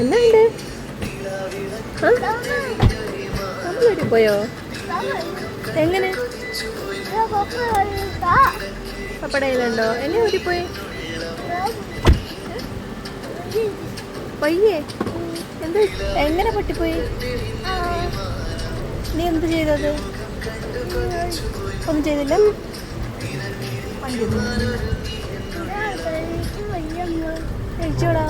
എന്തുണ്ട്? വീട്ടിൽ പോയോ? എങ്ങനെ? പപ്പടയിലുണ്ടോ? എന്നെ വീട്ടിൽ പോയി പയ്യേ എന്ത് എങ്ങനെ പൊട്ടിപ്പോയി? നീ എന്ത് ചെയ്തത്? ഒന്നും ചെയ്തില്ല. കഴിച്ചോടാ.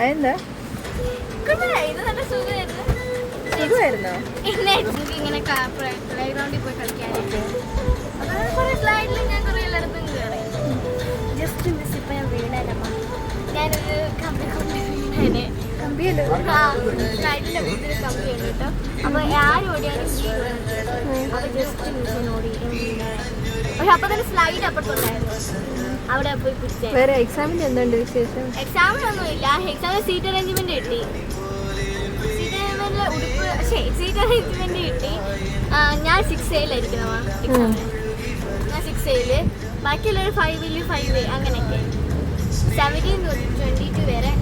അതെന്താ സുഖമായിരുന്നോ? ഇങ്ങനെ പ്ലേഗ്രൗണ്ടിൽ പോയി കളിക്കാനായിട്ട് കുറെ സ്ലൈഡിൽ ഞാൻ കുറെ എല്ലായിടത്തും കയറി. ജസ്റ്റ് മിസ് ഇപ്പൊ ഞാൻ വീണല്ലമ്മ. ഞാനൊരു കമ്പി കൊണ്ട് വീണേനെ. സ്ലൈഡിന്റെ മുമ്പിൽ കമ്പി ഉണ്ട് കേട്ടോ. അപ്പൊ ആരും ഓടിയാലും അപ്പൊ ജസ്റ്റ് മിസ് ഓടി വീണേ. പക്ഷെ അപ്പൊ തന്നെ സ്ലൈഡ് അപ്പുറത്തുണ്ടായിരുന്നു. അവിടെ പോയി പിടിച്ചേ. വേറെ എക്സാമിന് എന്തുണ്ട് വിശേഷം? എക്സാമിനൊന്നുമില്ല. എക്സാമിന് സീറ്റ് അറേഞ്ച്മെന്റ് കിട്ടി. സീറ്റ് അറേഞ്ച്മെന്റ് കിട്ടി. ഞാൻ 6Aയിലായിരിക്കണമാ എക്സാമിന്. ഞാൻ 6Aയില്. ബാക്കിയുള്ളവർ 5A അങ്ങനെയൊക്കെ 17 തൊട്ട് 22 വരെ.